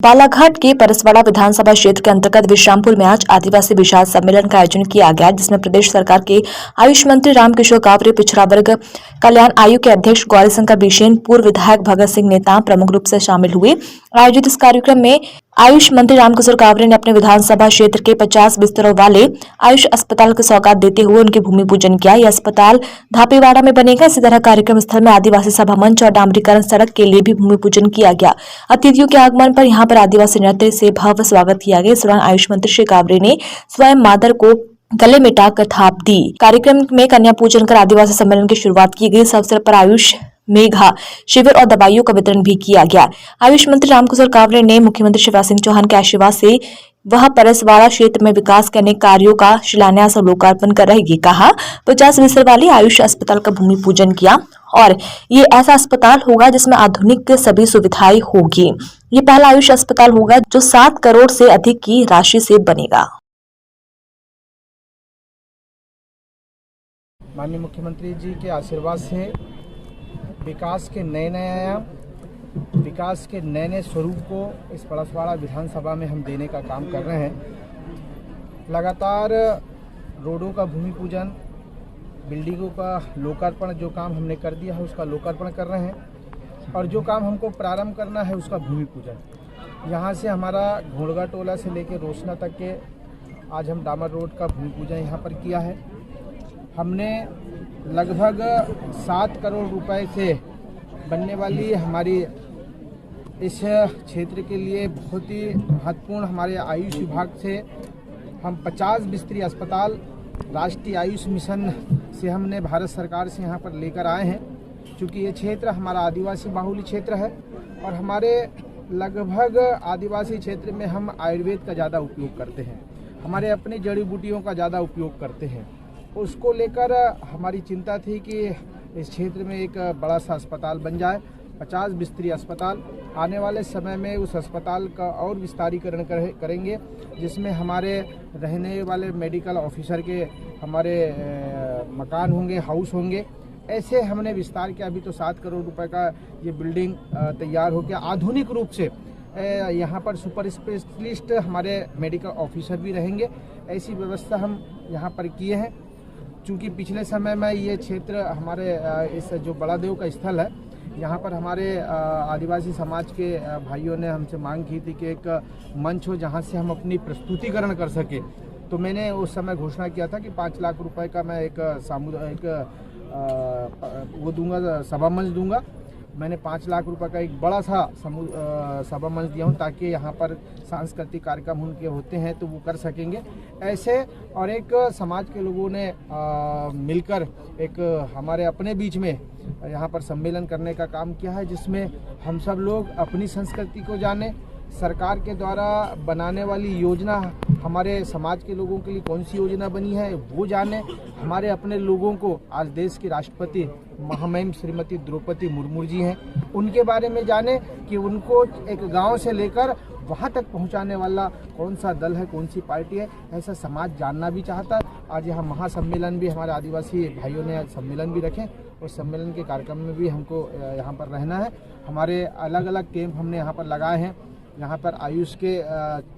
बालाघाट के परसवाड़ा विधानसभा क्षेत्र के अंतर्गत विश्रामपुर में आज आदिवासी विशाल सम्मेलन का आयोजन किया गया, जिसमें प्रदेश सरकार के आयुष मंत्री रामकिशोर कावरे, पिछड़ा वर्ग कल्याण आयोग के अध्यक्ष गौरीशंकर बिसेन, पूर्व विधायक भगत सिंह नेता प्रमुख रूप से शामिल हुए। आयोजित इस कार्यक्रम में आयुष मंत्री रामकिशोर कावरे ने अपने विधानसभा क्षेत्र के 50 बिस्तरों वाले आयुष अस्पताल की सौगात देते हुए उनकी भूमि पूजन किया। यह अस्पताल धापेवाड़ा में बनेगा। इसी तरह कार्यक्रम स्थल में आदिवासी सभा मंच और डामरीकरण सड़क के लिए भी भूमि पूजन किया गया। अतिथियों के आगमन पर यहां पर आदिवासी नृत्य से भव्य स्वागत किया गया। इस दौरान आयुष मंत्री श्री कावरे ने स्वयं मादर को गले में टाकर थाप दी। कार्यक्रम में कन्या पूजन कर आदिवासी सम्मेलन की शुरुआत की गई। इस अवसर पर आयुष मेघा शिविर और दवाइयों का वितरण भी किया गया। आयुष मंत्री रामकिशोर कावरे ने मुख्यमंत्री शिवराज सिंह चौहान के आशीर्वाद से वह परसवाड़ा क्षेत्र में विकास के अनेक कार्यों का शिलान्यास और लोकार्पण कर रहेगी। कहा 50 बिस्तर वाली आयुष अस्पताल का भूमि पूजन किया और ये ऐसा अस्पताल होगा जिसमें आधुनिक सभी सुविधाएं होगी। ये पहला आयुष अस्पताल होगा जो 7 करोड़ से अधिक की राशि से बनेगा। माननीय मुख्यमंत्री जी के आशीर्वाद से विकास के नए आयाम, विकास के नए स्वरूप को इस परसवाड़ा विधानसभा में हम देने का काम कर रहे हैं। लगातार रोडों का भूमि पूजन, बिल्डिंगों का लोकार्पण जो काम हमने कर दिया है उसका लोकार्पण कर रहे हैं और जो काम हमको प्रारंभ करना है उसका भूमि पूजन। यहाँ से हमारा घोड़गा टोला से लेकर रोशना तक के आज हम डामर रोड का भूमि पूजन यहाँ पर किया है। हमने लगभग 7 करोड़ रुपए से बनने वाली हमारी इस क्षेत्र के लिए बहुत ही महत्वपूर्ण हमारे आयुष विभाग से हम 50 बिस्तरी अस्पताल राष्ट्रीय आयुष मिशन से हमने भारत सरकार से यहाँ पर लेकर आए हैं। क्योंकि ये क्षेत्र हमारा आदिवासी बाहुल्य क्षेत्र है और हमारे लगभग आदिवासी क्षेत्र में हम आयुर्वेद का ज़्यादा उपयोग करते हैं, हमारे अपनी जड़ी बूटियों का ज़्यादा उपयोग करते हैं। उसको लेकर हमारी चिंता थी कि इस क्षेत्र में एक बड़ा सा अस्पताल बन जाए, 50 बिस्तरी अस्पताल। आने वाले समय में उस अस्पताल का और विस्तारीकरण करेंगे, जिसमें हमारे रहने वाले मेडिकल ऑफिसर के हमारे मकान होंगे, हाउस होंगे। ऐसे हमने विस्तार किया। अभी तो 7 करोड़ रुपए का ये बिल्डिंग तैयार हो गया। आधुनिक रूप से यहाँ पर सुपर स्पेशलिस्ट हमारे मेडिकल ऑफिसर भी रहेंगे। ऐसी व्यवस्था हम यहाँ पर किए हैं। चूँकि पिछले समय में ये क्षेत्र हमारे इस जो बड़ा देव का स्थल है, यहाँ पर हमारे आदिवासी समाज के भाइयों ने हमसे मांग की थी कि एक मंच हो जहाँ से हम अपनी प्रस्तुतिकरण कर सके। तो मैंने उस समय घोषणा किया था कि 5 लाख रुपए का मैं एक वो दूंगा, सभा मंच दूंगा। मैंने 5 लाख रुपए का एक बड़ा सा सभा मंच दिया हूँ ताकि यहाँ पर सांस्कृतिक कार्यक्रम उनके होते हैं तो वो कर सकेंगे। ऐसे और एक समाज के लोगों ने मिलकर एक हमारे अपने बीच में यहाँ पर सम्मेलन करने का काम किया है, जिसमें हम सब लोग अपनी संस्कृति को जाने, सरकार के द्वारा बनाने वाली योजना हमारे समाज के लोगों के लिए कौन सी योजना बनी है वो जाने, हमारे अपने लोगों को आज देश की राष्ट्रपति महामहिम श्रीमती द्रौपदी मुर्मू जी हैं, उनके बारे में जाने कि उनको एक गांव से लेकर वहां तक पहुंचाने वाला कौन सा दल है, कौन सी पार्टी है, ऐसा समाज जानना भी चाहता है। आज यहाँ महासम्मेलन भी हमारे आदिवासी भाइयों ने सम्मेलन भी रखे और सम्मेलन के कार्यक्रम में भी हमको यहाँ पर रहना है। हमारे अलग अलग कैंप हमने यहाँ पर लगाए हैं। यहाँ पर आयुष के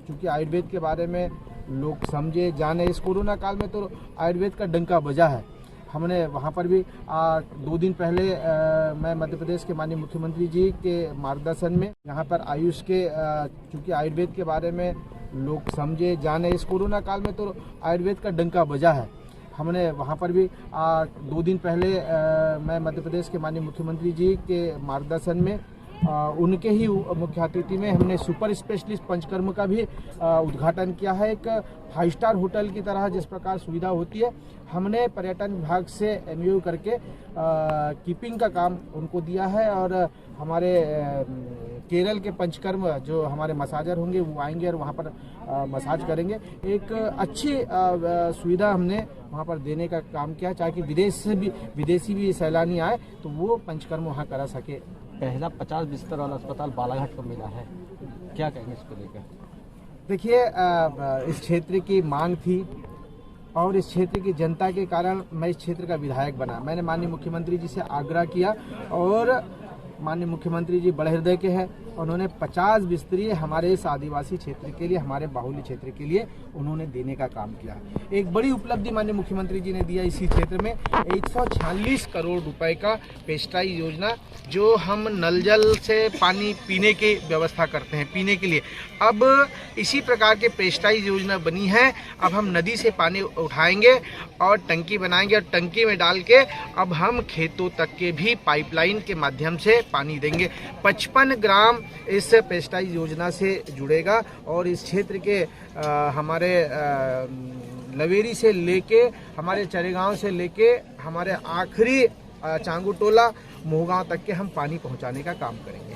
चूँकि आयुर्वेद के बारे में लोग समझे जाने, इस कोरोना काल में तो आयुर्वेद का डंका बजा है। हमने वहाँ पर भी 2 दिन पहले मैं मध्य प्रदेश के माननीय मुख्यमंत्री जी के मार्गदर्शन में यहाँ पर आयुष के चूँकि आयुर्वेद के बारे में लोग समझे जाने, इस कोरोना काल में तो आयुर्वेद का डंका बजा है। हमने वहाँ पर भी 2 दिन पहले मैं मध्य प्रदेश के माननीय मुख्यमंत्री जी के मार्गदर्शन में उनके ही मुख्य अतिथि में हमने सुपर स्पेशलिस्ट पंचकर्म का भी उद्घाटन किया है। एक 5 स्टार होटल की तरह जिस प्रकार सुविधा होती है, हमने पर्यटन विभाग से MOU करके कीपिंग का काम उनको दिया है और हमारे केरल के पंचकर्म जो हमारे मसाजर होंगे वो आएंगे और वहाँ पर मसाज करेंगे। एक अच्छी सुविधा हमने वहाँ पर देने का काम किया, ताकि विदेशी भी सैलानी आए तो वो पंचकर्म वहाँ करा सके। पहला 50 बिस्तर वाला अस्पताल बालाघाट को मिला है, क्या कहेंगे इसको लेकर? देखिए, इस क्षेत्र की मांग थी और इस क्षेत्र की जनता के कारण मैं इस क्षेत्र का विधायक बना। मैंने माननीय मुख्यमंत्री जी से आग्रह किया और माननीय मुख्यमंत्री जी बड़े हृदय के हैं। उन्होंने 50 बिस्तरी हमारे इस आदिवासी क्षेत्र के लिए, हमारे बाहुल्य क्षेत्र के लिए उन्होंने देने का काम किया। एक बड़ी उपलब्धि माननीय मुख्यमंत्री जी ने दिया इसी क्षेत्र में 146 करोड़ रुपए का पेस्टाइज योजना, जो हम नल जल से पानी पीने की व्यवस्था करते हैं, पीने के लिए। अब इसी प्रकार के पेस्टाइज योजना बनी है। अब हम नदी से पानी उठाएंगे और टंकी बनाएंगे और टंकी में डाल के अब हम खेतों तक के भी पाइपलाइन के माध्यम से पानी देंगे। 55 ग्राम इस पेस्टाइज योजना से जुड़ेगा और इस क्षेत्र के हमारे लवेरी से लेके, हमारे चरेगांव से लेके, हमारे आखिरी चांगू टोला मोहगांव तक के हम पानी पहुंचाने का काम करेंगे।